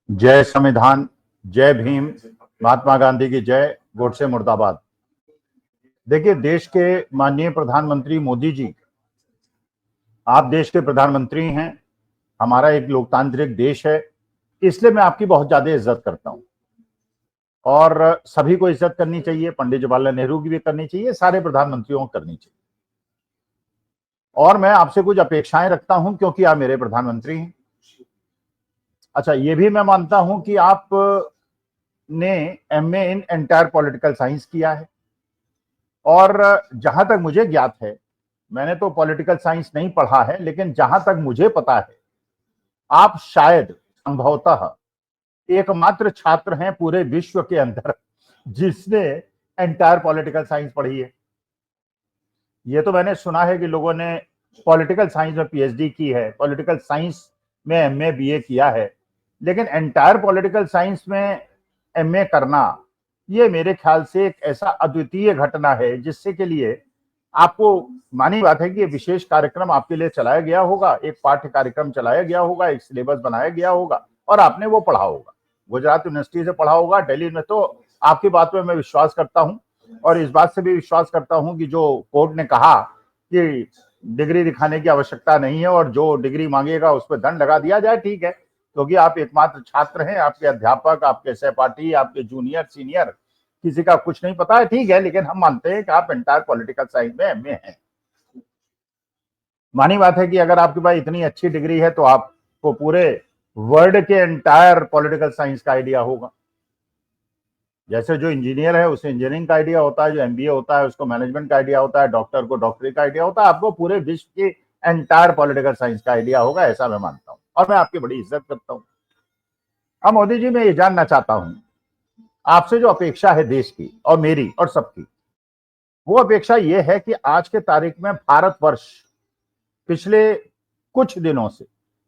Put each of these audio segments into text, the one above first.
जय संविधान, जय भीम, महात्मा गांधी की जय, गोडसे मुर्दाबाद। देखिए, देश के माननीय प्रधानमंत्री मोदी जी, आप देश के प्रधानमंत्री हैं। हमारा एक लोकतांत्रिक देश है, इसलिए मैं आपकी बहुत ज्यादा इज्जत करता हूं और सभी को इज्जत करनी चाहिए। पंडित जवाहरलाल नेहरू की भी करनी चाहिए, सारे प्रधानमंत्रियों को करनी चाहिए। और मैं आपसे कुछ अपेक्षाएं रखता हूं क्योंकि आप मेरे प्रधानमंत्री हैं। अच्छा, ये भी मैं मानता हूं कि आप ने MA in entire political science किया है और जहां तक मुझे ज्ञात है, मैंने तो पॉलिटिकल साइंस नहीं पढ़ा है, लेकिन जहां तक मुझे पता है, आप शायद संभवतः एकमात्र छात्र हैं पूरे विश्व के अंदर जिसने एंटायर पॉलिटिकल साइंस पढ़ी है। ये तो मैंने सुना है कि लोगों ने पॉलिटिकल साइंस में पीएचडी की है, पॉलिटिकल साइंस में एमए बीए किया है, लेकिन एंटायर पॉलिटिकल साइंस में एमए करना, ये मेरे ख्याल से एक ऐसा अद्वितीय घटना है जिससे के लिए आपको, मानी बात है कि ये विशेष कार्यक्रम आपके लिए चलाया गया होगा, एक पाठ्य कार्यक्रम चलाया गया होगा, एक सिलेबस बनाया गया होगा और आपने वो पढ़ा होगा। गुजरात यूनिवर्सिटी से पढ़ा होगा, दिल्ली में। तो आपकी बात में मैं विश्वास करता हूं और इस बात से भी विश्वास करता हूं कि जो कोर्ट ने कहा कि डिग्री दिखाने की आवश्यकता नहीं है और जो डिग्री मांगेगा उस पर दंड लगा दिया जाए, ठीक है, क्योंकि आप एकमात्र छात्र हैं। आपके अध्यापक, आपके सहपाठी, आपके जूनियर सीनियर किसी का कुछ नहीं पता है, ठीक है, लेकिन हम मानते हैं कि आप एंटायर पॉलिटिकल साइंस में एमए हैं। मानी बात है कि अगर आपके पास इतनी अच्छी डिग्री है तो आपको पूरे वर्ल्ड के एंटायर पॉलिटिकल साइंस का आइडिया होगा। जैसे जो इंजीनियर है उसे इंजीनियरिंग का आइडिया होता है, जो एमबीए होता है उसको मैनेजमेंट का आइडिया होता है, डॉक्टर को डॉक्टरी का आइडिया होता है, आपको पूरे विश्व की एंटायर पॉलिटिकल साइंस का आइडिया होगा, ऐसा मैं मानता हूं और मैं आपकी बड़ी इज्जत करता हूं। अब मोदी जी, मैं ये जानना चाहता हूं, आपसे जो अपेक्षा है देश की और मेरी और सबकी, वो अपेक्षा ये है कि आज के तारीख में भारतवर्ष पिछले कुछ दिनों से,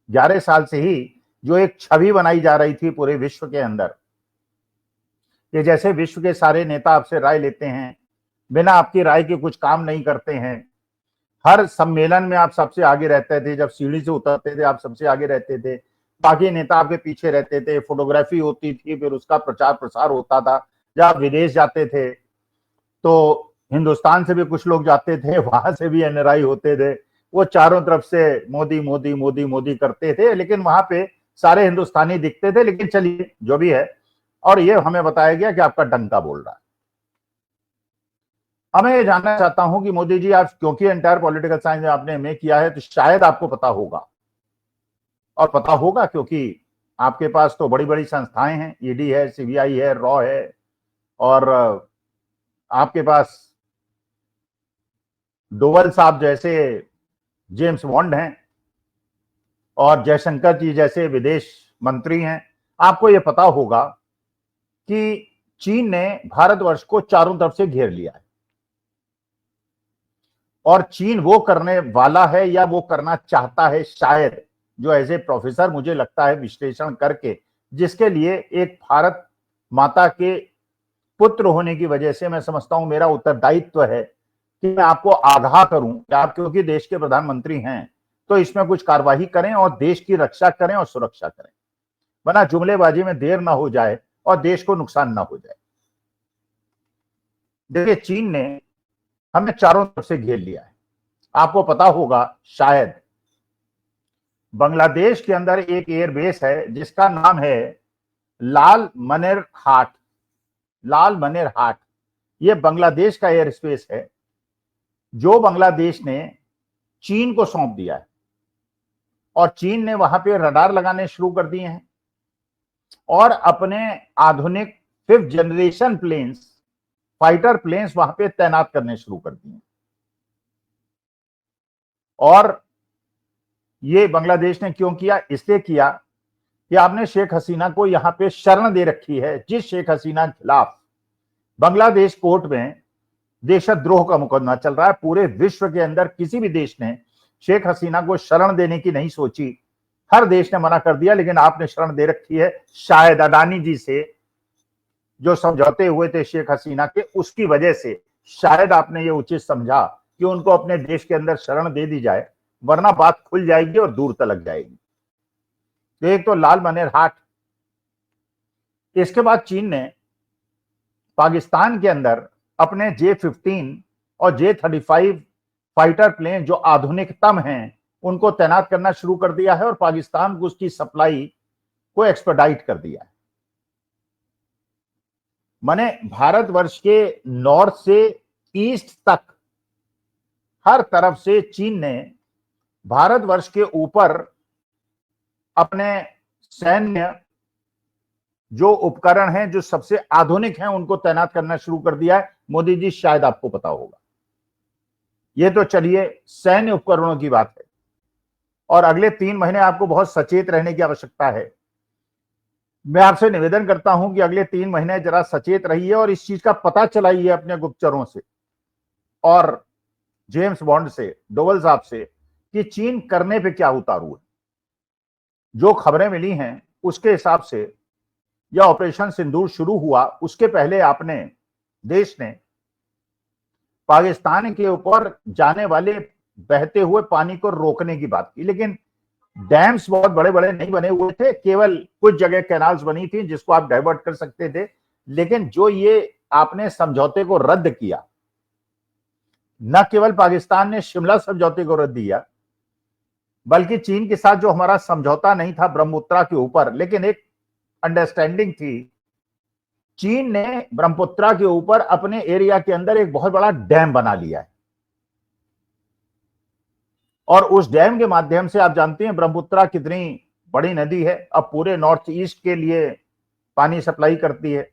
11 साल से ही जो एक छवि बनाई जा रही थी पूरे विश्व के अंदर, कि जैसे विश्व के सारे नेता आपसे राय लेते हैं, बिना आपकी राय के कुछ काम नहीं करते हैं, हर सम्मेलन में आप सबसे आगे रहते थे, जब सीढ़ी से उतरते थे आप सबसे आगे रहते थे, बाकी नेता आपके पीछे रहते थे, फोटोग्राफी होती थी, फिर उसका प्रचार प्रसार होता था। जब आप विदेश जाते थे तो हिंदुस्तान से भी कुछ लोग जाते थे, वहां से भी एनआरआई होते थे, वो चारों तरफ से मोदी मोदी मोदी मोदी करते थे, लेकिन वहां पे सारे हिंदुस्तानी दिखते थे। लेकिन चलिए, जो भी है, और ये हमें बताया गया कि आपका डंका बोल रहा है। अब मैं ये जानना चाहता हूं कि मोदी जी, आप क्योंकि एंटायर पॉलिटिकल साइंस में आपने एमए किया है तो शायद आपको पता होगा, और पता होगा क्योंकि आपके पास तो बड़ी बड़ी संस्थाएं हैं, ईडी है, सीबीआई है, रॉ है, और आपके पास डोवल साहब जैसे जेम्स बॉन्ड हैं और जयशंकर जी जैसे विदेश मंत्री हैं। आपको यह पता होगा कि चीन ने भारतवर्ष को चारों तरफ से घेर लिया है और चीन वो करने वाला है या वो करना चाहता है शायद, जो एज ए प्रोफेसर मुझे लगता है विश्लेषण करके, जिसके लिए एक भारत माता के पुत्र होने की वजह से मैं समझता हूं मेरा उत्तरदायित्व है कि मैं आपको आगाह करूं कि आप क्योंकि देश के प्रधानमंत्री हैं तो इसमें कुछ कार्यवाही करें और देश की रक्षा करें और सुरक्षा करें, वरना जुमलेबाजी में देर ना हो जाए और देश को नुकसान ना हो जाए। देखिए, चीन ने हमें चारों तरफ से घेर लिया है। आपको पता होगा शायद, बांग्लादेश के अंदर एक एयरबेस है जिसका नाम है लाल मनेर हाट। लाल मनेर हाट, यह बांग्लादेश का एयर स्पेस है जो बांग्लादेश ने चीन को सौंप दिया है और चीन ने वहां पे रडार लगाने शुरू कर दिए हैं और अपने आधुनिक 5th generation planes, fighter planes वहां पे तैनात करने शुरू कर दिए। और ये बांग्लादेश ने क्यों किया? इसलिए किया कि आपने शेख हसीना को यहां पे शरण दे रखी है। जिस शेख हसीना के खिलाफ बांग्लादेश कोर्ट में देशद्रोह का मुकदमा चल रहा है, पूरे विश्व के अंदर किसी भी देश ने शेख हसीना को शरण देने की नहीं सोची, हर देश ने मना कर दिया, लेकिन आपने शरण दे रखी है। शायद अडानी जी से जो समझौते हुए थे शेख हसीना के, उसकी वजह से शायद आपने ये उचित समझा कि उनको अपने देश के अंदर शरण दे दी जाए, वरना बात खुल जाएगी और दूर तलक जाएगी। तो एक तो लाल मनेर हाट इसके बाद चीन ने पाकिस्तान के अंदर अपने J-15 और J-35 फाइटर प्लेन जो आधुनिकतम हैं उनको तैनात करना शुरू कर दिया है और पाकिस्तान को उसकी सप्लाई को एक्सपेडाइट कर दिया है। माने भारतवर्ष के नॉर्थ से ईस्ट तक हर तरफ से चीन ने भारतवर्ष के ऊपर अपने सैन्य जो उपकरण हैं जो सबसे आधुनिक हैं उनको तैनात करना शुरू कर दिया है। मोदी जी, शायद आपको पता होगा। ये तो चलिए सैन्य उपकरणों की बात है, और अगले 3 महीने आपको बहुत सचेत रहने की आवश्यकता है। मैं आपसे निवेदन करता हूं कि अगले 3 महीने जरा सचेत रहिए और इस चीज का पता चलाइए अपने गुप्तचरों से और जेम्स बॉन्ड से, डोवल साहब से, कि चीन करने पे क्या उतारू है। जो खबरें मिली हैं उसके हिसाब से यह ऑपरेशन सिंदूर शुरू हुआ उसके पहले आपने देश ने पाकिस्तान के ऊपर जाने वाले बहते हुए पानी को रोकने की बात की, लेकिन डैम्स बहुत बड़े बड़े नहीं बने हुए थे, केवल कुछ जगह कैनाल्स बनी थी जिसको आप डाइवर्ट कर सकते थे। लेकिन जो ये आपने समझौते को रद्द किया, न केवल पाकिस्तान ने शिमला समझौते को रद्द किया, बल्कि चीन के साथ जो हमारा समझौता नहीं था ब्रह्मपुत्र के ऊपर, लेकिन एक अंडरस्टैंडिंग थी, चीन ने ब्रह्मपुत्र के ऊपर अपने एरिया के अंदर एक बहुत बड़ा डैम बना लिया है। और उस डैम के माध्यम से आप जानते हैं ब्रह्मपुत्र कितनी बड़ी नदी है, अब पूरे नॉर्थ ईस्ट के लिए पानी सप्लाई करती है।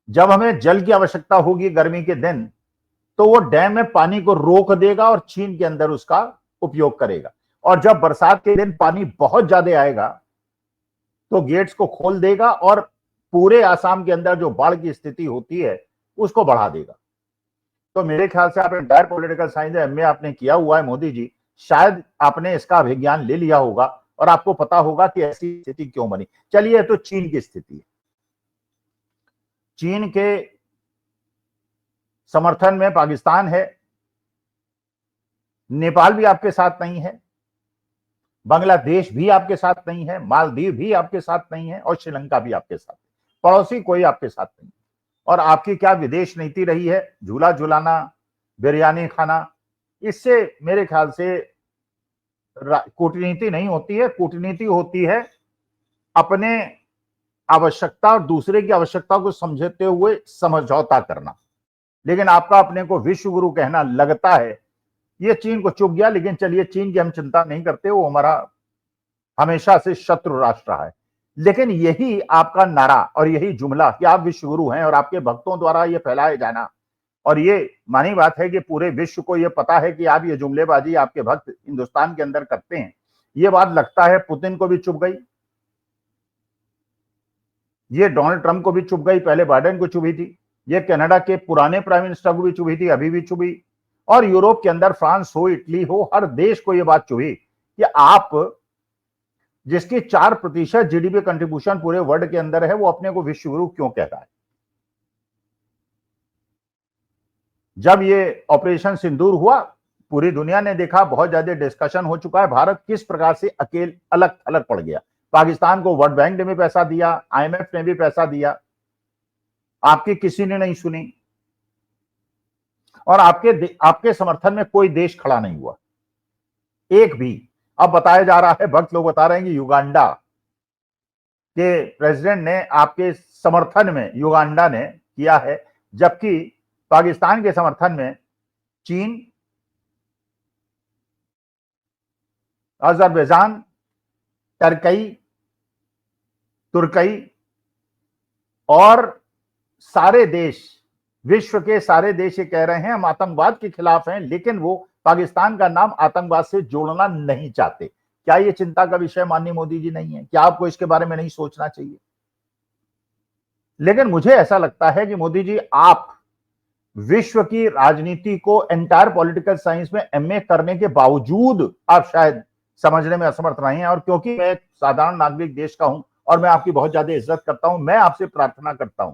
जब हमें जल की आवश्यकता होगी गर्मी के दिन, तो वो डैम में पानी को रोक देगा और चीन के अंदर उसका उपयोग करेगा। और जब बरसात के दिन पानी बहुत ज्यादा आएगा तो गेट्स को खोल देगा और पूरे आसाम के अंदर जो बाढ़ की स्थिति होती है उसको बढ़ा देगा। तो मेरे ख्याल से आप एंटायर पॉलिटिकल साइंस एमए आपने किया हुआ है मोदी जी, शायद आपने इसका अभिज्ञान ले लिया होगा और आपको पता होगा कि ऐसी स्थिति क्यों बनी। चलिए, तो चीन की स्थिति है। चीन के समर्थन में पाकिस्तान है, नेपाल भी आपके साथ नहीं है, बांग्लादेश भी आपके साथ नहीं है, मालदीव भी आपके साथ नहीं है और श्रीलंका भी आपके साथ, पड़ोसी कोई आपके साथ नहीं। और आपकी क्या विदेश नीति रही है, झूला झुलाना, बिरयानी खाना, इससे मेरे ख्याल से कूटनीति नहीं होती है। कूटनीति होती है अपने आवश्यकता और दूसरे की आवश्यकता को समझते हुए समझौता करना। लेकिन आपका अपने को विश्व गुरु कहना लगता है, ये चीन को चुभ गया। लेकिन चलिए, चीन की हम चिंता नहीं करते, वो हमारा हमेशा से शत्रु राष्ट्र रहा है। लेकिन यही आपका नारा और यही जुमला कि आप विश्व गुरु हैं और आपके भक्तों द्वारा ये फैलाए जाना, और ये मानी बात है कि पूरे विश्व को ये पता है कि आप ये जुमलेबाजी आपके भक्त हिंदुस्तान के अंदर करते हैं, ये बात लगता है पुतिन को भी चुभ गई, ये डोनाल्ड ट्रंप को भी चुभ गई, पहले बाइडेन को चुभी थी, ये कनाडा के पुराने प्राइम मिनिस्टर को भी चुभी थी, अभी भी चुभी, और यूरोप के अंदर फ्रांस हो, इटली हो, हर देश को यह बात चुभी कि आप जिसकी 4% जीडीपी कंट्रीब्यूशन पूरे वर्ल्ड के अंदर है, वो अपने को विश्व गुरु क्यों कहता है। जब ये ऑपरेशन सिंदूर हुआ, पूरी दुनिया ने देखा, बहुत ज्यादा डिस्कशन हो चुका है, भारत किस प्रकार से अकेले अलग अलग पड़ गया। पाकिस्तान को वर्ल्ड बैंक ने भी पैसा दिया, आईएमएफ ने भी पैसा दिया, आपकी किसी ने नहीं सुनी, और आपके समर्थन में कोई देश खड़ा नहीं हुआ, एक भी। अब बताया जा रहा है, भक्त लोग बता रहे हैं कि युगांडा के प्रेसिडेंट ने आपके समर्थन में, युगांडा ने किया है, जबकि पाकिस्तान के समर्थन में चीन, अजरबैजान, तुर्कई और सारे देश, विश्व के सारे देश ये कह रहे हैं हम आतंकवाद के खिलाफ हैं, लेकिन वो पाकिस्तान का नाम आतंकवाद से जोड़ना नहीं चाहते। क्या ये चिंता का विषय माननीय मोदी जी नहीं है? क्या आपको इसके बारे में नहीं सोचना चाहिए? लेकिन मुझे ऐसा लगता है कि मोदी जी, आप विश्व की राजनीति को एंटायर पॉलिटिकल साइंस में एमए करने के बावजूद आप शायद समझने में असमर्थ नहीं है। और क्योंकि मैं एक साधारण नागरिक देश का हूं और मैं आपकी बहुत ज्यादा इज्जत करता हूं, मैं आपसे प्रार्थना करता हूं,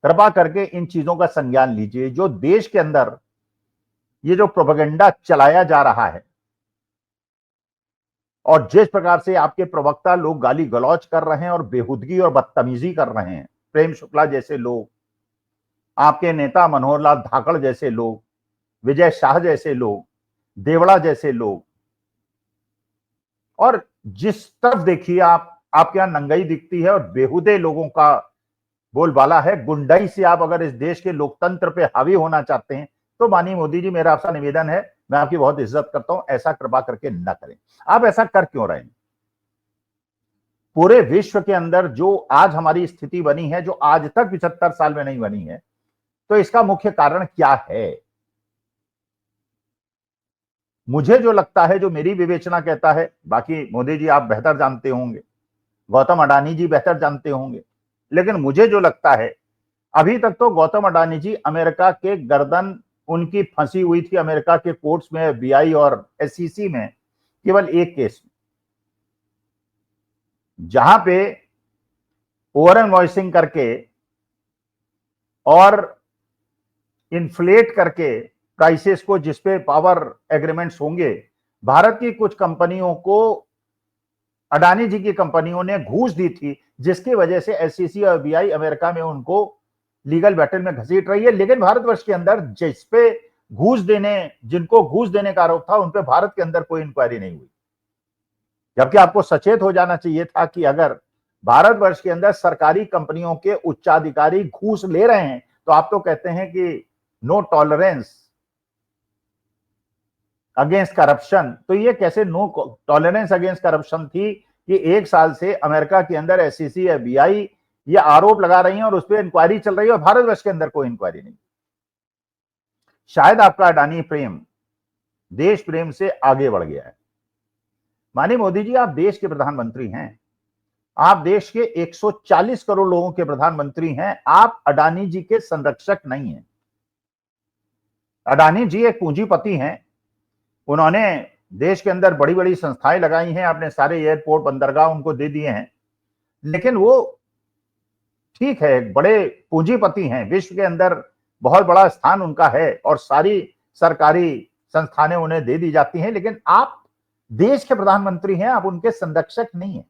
कृपा करके इन चीजों का संज्ञान लीजिए। जो देश के अंदर ये जो प्रोपेगेंडा चलाया जा रहा है, और जिस प्रकार से आपके प्रवक्ता लोग गाली गलौज कर रहे हैं और बेहुदगी और बदतमीजी कर रहे हैं, प्रेम शुक्ला जैसे लोग, आपके नेता मनोहर लाल धाकड़ जैसे लोग, विजय शाह जैसे लोग, देवड़ा जैसे लोग, और जिस तरफ देखिए आपके यहां नंगाई दिखती है और बेहुदे लोगों का बोलबाला है। गुंडाई से आप अगर इस देश के लोकतंत्र पे हावी होना चाहते हैं तो माननीय मोदी जी, मेरा आपसे निवेदन है, मैं आपकी बहुत इज्जत करता हूं, ऐसा कृपा करके न करें। आप ऐसा कर क्यों रहे हैं? पूरे विश्व के अंदर जो आज हमारी स्थिति बनी है, जो आज तक 75 साल में नहीं बनी है, तो इसका मुख्य कारण क्या है? मुझे जो लगता है, जो मेरी विवेचना कहता है, बाकी मोदी जी आप बेहतर जानते होंगे, गौतम अडानी जी बेहतर जानते होंगे, लेकिन मुझे जो लगता है, अभी तक तो गौतम अडानी जी अमेरिका के गर्दन उनकी फंसी हुई थी अमेरिका के कोर्ट्स में, FBI और SEC में, केवल एक केस में, जहां पे ओवर इनवॉइसिंग करके और इन्फ्लेट करके प्राइसेस को, जिसपे पावर एग्रीमेंट्स होंगे, भारत की कुछ कंपनियों को अडानी जी की कंपनियों ने घूस दी थी, जिसकी वजह से SEC और FBI अमेरिका में उनको लीगल बैटल में घसीट रही है। लेकिन भारतवर्ष के अंदर जिसपे जिनको घूस देने का आरोप था, उन पे भारत के अंदर कोई इंक्वायरी नहीं हुई, जबकि आपको सचेत हो जाना चाहिए था कि अगर भारतवर्ष के अंदर सरकारी कंपनियों के उच्चाधिकारी घूस ले रहे हैं, तो आप तो कहते हैं कि नो टॉलरेंस अगेंस्ट करप्शन, तो ये कैसे नो टॉलरेंस अगेंस्ट करप्शन थी कि 1 साल से अमेरिका के अंदर SEC FBI ये आरोप लगा रही है और उस पर इंक्वायरी चल रही है और भारतवर्ष के अंदर कोई इंक्वायरी नहीं। शायद आपका अडानी प्रेम देश प्रेम से आगे बढ़ गया है। माननीय मोदी जी, आप देश के प्रधानमंत्री हैं, आप देश के 140 करोड़ लोगों के प्रधानमंत्री हैं, आप अडानी जी के संरक्षक नहीं हैं। अडानी जी एक पूंजीपति हैं, उन्होंने देश के अंदर बड़ी बड़ी संस्थाएं लगाई हैं, आपने सारे एयरपोर्ट बंदरगाह उनको दे दिए हैं, लेकिन वो ठीक है, बड़े पूंजीपति हैं, विश्व के अंदर बहुत बड़ा स्थान उनका है और सारी सरकारी संस्थानें उन्हें दे दी जाती हैं, लेकिन आप देश के प्रधानमंत्री हैं, आप उनके संरक्षक नहीं हैं।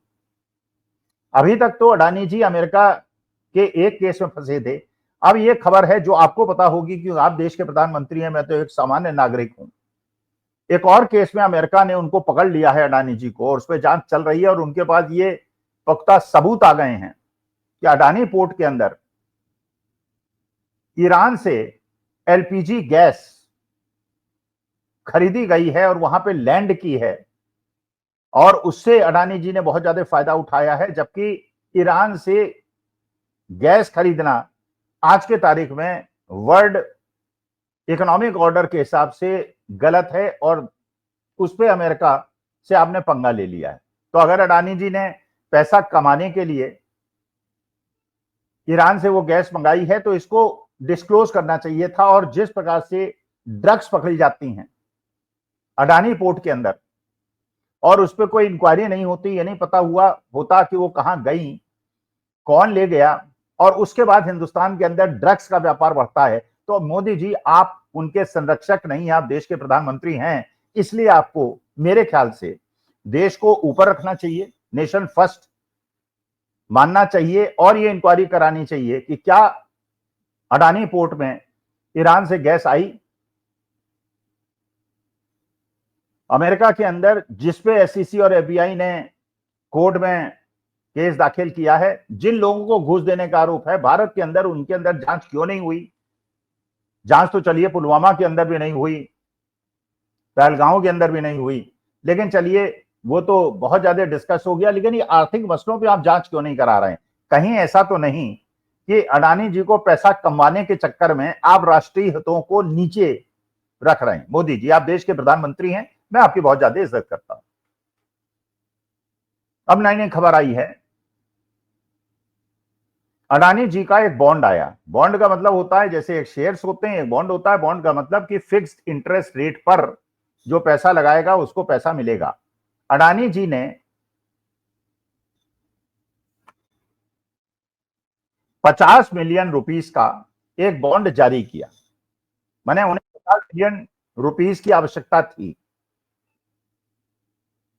अभी तक तो अडानी जी अमेरिका के एक केस में फंसे थे, अब ये खबर है जो आपको पता होगी कि आप देश के प्रधानमंत्री हैं, मैं तो एक सामान्य नागरिक हूं, एक और केस में अमेरिका ने उनको पकड़ लिया है अडानी जी को, और उस पर जांच चल रही है और उनके पास ये पुख्ता सबूत आ गए हैं कि अडानी पोर्ट के अंदर ईरान से LPG गैस खरीदी गई है और वहां पे लैंड की है, और उससे अडानी जी ने बहुत ज्यादा फायदा उठाया है, जबकि ईरान से गैस खरीदना आज के तारीख में वर्ल्ड इकोनॉमिक ऑर्डर के हिसाब से गलत है और उस पे अमेरिका से आपने पंगा ले लिया है। तो अगर अडानी जी ने पैसा कमाने के लिए ईरान से वो गैस मंगाई है तो इसको डिस्क्लोज करना चाहिए था, और जिस प्रकार से ड्रग्स पकड़ी जाती हैं अडानी पोर्ट के अंदर और उस पर कोई इंक्वायरी नहीं होती, ये नहीं पता होता कि वो कहां गई, कौन ले गया, और उसके बाद हिंदुस्तान के अंदर ड्रग्स का व्यापार बढ़ता है, तो मोदी जी आप उनके संरक्षक नहीं, आप देश के प्रधानमंत्री हैं, इसलिए आपको मेरे ख्याल से देश को ऊपर रखना चाहिए, नेशन फर्स्ट मानना चाहिए और ये इंक्वायरी करानी चाहिए कि क्या अडानी पोर्ट में ईरान से गैस आई। अमेरिका के अंदर जिसपे SEC और FBI ने कोर्ट में केस दाखिल किया है, जिन लोगों को घूस देने का आरोप है, भारत के अंदर उनके अंदर जांच क्यों नहीं हुई? जांच तो चलिए पुलवामा के अंदर भी नहीं हुई, पहलगांव के अंदर भी नहीं हुई, लेकिन चलिए वो तो बहुत ज्यादा डिस्कस हो गया, लेकिन ये आर्थिक मसलों पे आप जांच क्यों नहीं करा रहे हैं? कहीं ऐसा तो नहीं कि अडानी जी को पैसा कमाने के चक्कर में आप राष्ट्रीय हितों को नीचे रख रहे हैं? मोदी जी, आप देश के प्रधानमंत्री हैं, मैं आपकी बहुत ज्यादा इज्जत करता हूं। अब नई खबर आई है, अडानी जी का एक बॉन्ड आया। बॉन्ड का मतलब होता है जैसे एक शेयर्स होते हैं, एक बॉन्ड होता है। बॉन्ड का मतलब कि फिक्स्ड इंटरेस्ट रेट पर जो पैसा लगाएगा उसको पैसा मिलेगा। अडानी जी ने 50 मिलियन रुपीस का एक बॉन्ड जारी किया, माने उन्हें 50 मिलियन रुपीस की आवश्यकता थी।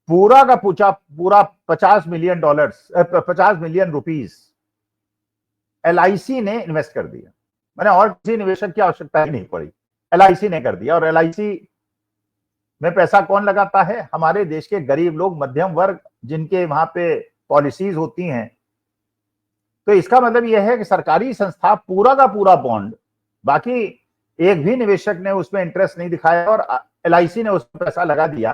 पूरा का पूरा $50 मिलियन 50 मिलियन रुपीस एलआईसी ने इन्वेस्ट कर दिया। मैंने और किसी निवेशक की आवश्यकता ही नहीं पड़ी, एलआईसी ने कर दिया। और एलआईसी में पैसा कौन लगाता है? हमारे देश के गरीब लोग, मध्यम वर्ग, जिनके वहां पे पॉलिसीज होती हैं। तो इसका मतलब यह है कि सरकारी संस्था पूरा का पूरा बॉन्ड, बाकी एक भी निवेशक ने उसमें इंटरेस्ट नहीं दिखाया और एलआईसी ने उसमें पैसा लगा दिया।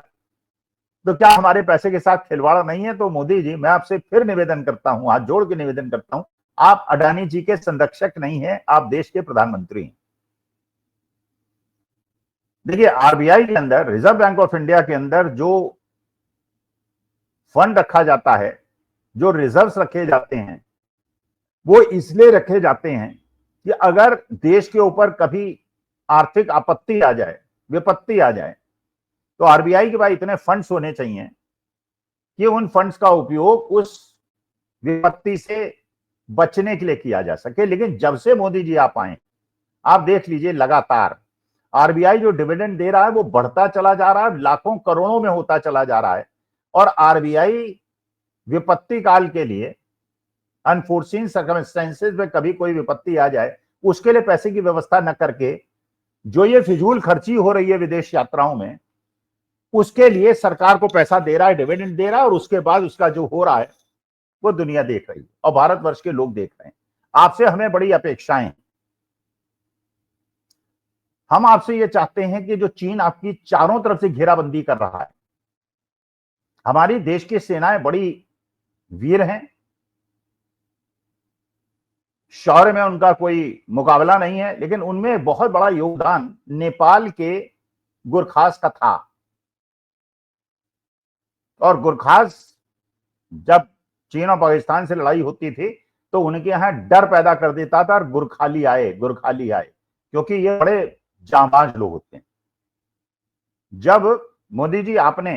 तो क्या हमारे पैसे के साथ खिलवाड़ नहीं है? तो मोदी जी, मैं आपसे फिर निवेदन करता हूं, हाथ जोड़ के निवेदन करता हूं, आप अडानी जी के संरक्षक नहीं है, आप देश के प्रधानमंत्री हैं। देखिए, आरबीआई के अंदर, रिजर्व बैंक ऑफ इंडिया के अंदर जो फंड रखा जाता है, जो रिजर्व्स रखे जाते हैं, वो इसलिए रखे जाते हैं कि अगर देश के ऊपर कभी आर्थिक आपत्ति आ जाए, विपत्ति आ जाए, तो आरबीआई के पास इतने फंड्स होने चाहिए कि उन फंड्स का उपयोग उस विपत्ति से बचने के लिए किया जा सके। लेकिन जब से मोदी जी आप आए, आप देख लीजिए, लगातार आरबीआई जो डिविडेंड दे रहा है वो बढ़ता चला जा रहा है, लाखों करोड़ों में होता चला जा रहा है। और आरबीआई विपत्ति काल के लिए, अनफोर्सीन सर्कमस्टेंसेस में कभी कोई विपत्ति आ जाए, उसके लिए पैसे की व्यवस्था न करके जो ये फिजूल खर्ची हो रही है विदेश यात्राओं में, उसके लिए सरकार को पैसा दे रहा है, डिविडेंड दे रहा है, और उसके बाद उसका जो हो रहा है वो दुनिया देख रही है और भारतवर्ष के लोग देख रहे हैं। आपसे हमें बड़ी अपेक्षाएं। हम आपसे ये चाहते हैं कि जो चीन आपकी चारों तरफ से घेराबंदी कर रहा है, हमारी देश की सेनाएं बड़ी वीर हैं, शौर्य में उनका कोई मुकाबला नहीं है, लेकिन उनमें बहुत बड़ा योगदान नेपाल के गुरखास का था। और गुरखास जब चीन और पाकिस्तान से लड़ाई होती थी तो उनके यहां डर पैदा कर देता था, और गुरखाली आए, गुरखाली आए, क्योंकि ये बड़े जांबाज लोग होते हैं। जब मोदी जी आपने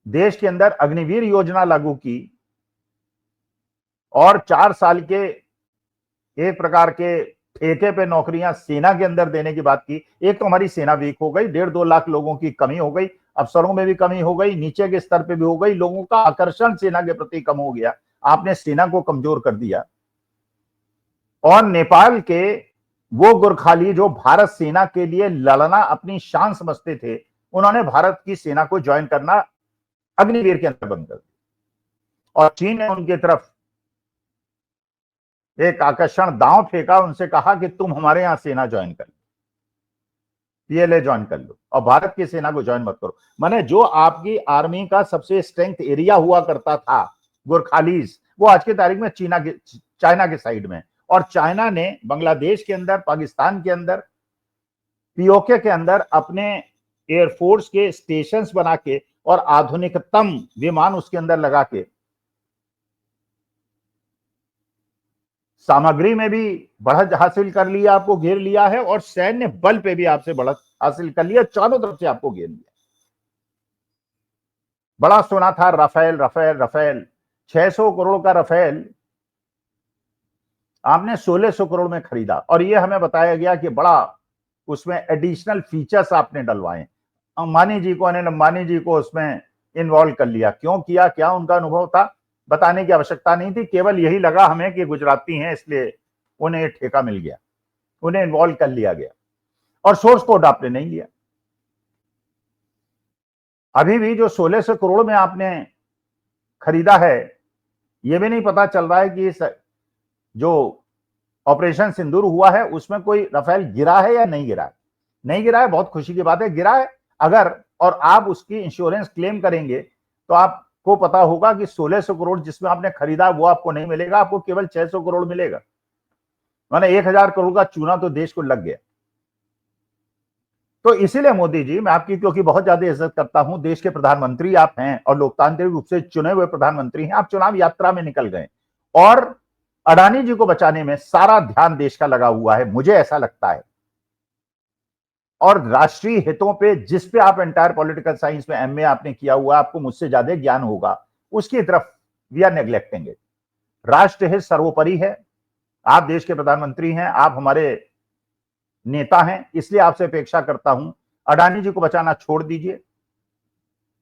देश के अंदर अग्निवीर योजना लागू की और 4 साल के एक प्रकार के ठेके पे नौकरियां सेना के अंदर देने की बात की, एक तो हमारी सेना वीक हो गई, 1.5-2 लाख लोगों की कमी हो गई, अफसरों में भी कमी हो गई, नीचे के स्तर पे भी हो गई, लोगों का आकर्षण सेना के प्रति कम हो गया, आपने सेना को कमजोर कर दिया। और नेपाल के वो गुरखाली जो भारत सेना के लिए लड़ना अपनी शान समझते थे, उन्होंने भारत की सेना को ज्वाइन करना अग्निवीर के अंदर बंद कर दिया। और चीन ने उनकी तरफ एक आकर्षण दांव फेंका, उनसे कहा कि तुम हमारे यहां सेना ज्वाइन कर लो, पीएलए ज्वाइन कर लो, और भारत की सेना को ज्वाइन मत करो। माने जो आपकी आर्मी का सबसे स्ट्रेंथ एरिया हुआ करता था, गुरखालीज, वो आज की तारीख में चाइना के साइड में। और चाइना ने बांग्लादेश के अंदर, पाकिस्तान के अंदर, पीओके के अंदर अपने एयरफोर्स के स्टेशन बना के और आधुनिकतम विमान उसके अंदर लगा के सामग्री में भी बढ़त हासिल कर लिया, आपको घेर लिया है, और सैन्य बल पे भी आपसे बढ़त हासिल कर लिया, चारों तरफ से आपको घेर लिया। बड़ा सुना था राफेल राफेल राफेल, 600 करोड़ का राफेल आपने 1600 करोड़ में खरीदा, और ये हमें बताया गया कि बड़ा उसमें एडिशनल फीचर्स आपने डलवाए। अंबानी जी को, अनिल अंबानी जी को उसमें इन्वॉल्व कर लिया। क्यों किया, क्या उनका अनुभव था, बताने की आवश्यकता नहीं थी, केवल यही लगा हमें कि गुजराती हैं इसलिए उन्हें ठेका मिल गया, उन्हें इन्वॉल्व कर लिया गया, और सोर्स कोड आपने नहीं लिया। अभी भी जो 1600 करोड़ में आपने खरीदा है, यह भी नहीं पता चल रहा है कि इस जो ऑपरेशन सिंदूर हुआ है उसमें कोई राफेल गिरा है या नहीं गिरा है। नहीं गिरा है, बहुत खुशी की बात है। गिरा है अगर, और आप उसकी इंश्योरेंस क्लेम करेंगे, तो आपको पता होगा कि 1600 करोड़ जिसमें आपने खरीदा वो आपको नहीं मिलेगा, आपको केवल 600 करोड़ मिलेगा। माने 1000 करोड़ का चूना तो देश को लग गया। तो इसीलिए मोदी जी, मैं आपकी क्योंकि बहुत ज्यादा इज्जत करता हूं, देश के प्रधानमंत्री आप हैं और लोकतांत्रिक रूप से चुने हुए प्रधानमंत्री हैं, आप चुनाव यात्रा में निकल गए और अडानी जी को बचाने में सारा ध्यान देश का लगा हुआ है, मुझे ऐसा लगता है। और राष्ट्रीय हितों पे, जिस पे आप एंटायर पॉलिटिकल साइंस में एमए आपने किया हुआ, आपको मुझसे ज्यादा ज्ञान होगा, उसकी तरफ वी आर नेग्लेक्टिंग इट। राष्ट्र हित सर्वोपरि है। आप देश के प्रधानमंत्री हैं, आप हमारे नेता हैं, इसलिए आपसे अपेक्षा करता हूं अडानी जी को बचाना छोड़ दीजिए।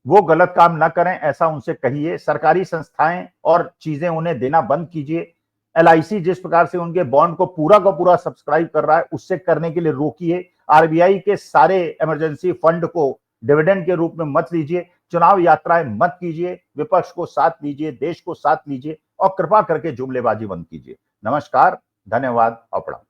वो गलत काम ना करें, ऐसा उनसे कहिए। सरकारी संस्थाएं और चीजें उन्हें देना बंद कीजिए। LIC जिस प्रकार से उनके बॉन्ड को पूरा का पूरा सब्सक्राइब कर रहा है, उससे करने के लिए रोकिए। RBI के सारे इमरजेंसी फंड को डिविडेंड के रूप में मत लीजिए। चुनाव यात्राएं मत कीजिए। विपक्ष को साथ लीजिए, देश को साथ लीजिए और कृपा करके जुमलेबाजी बंद कीजिए। नमस्कार, धन्यवाद और प्रणाम।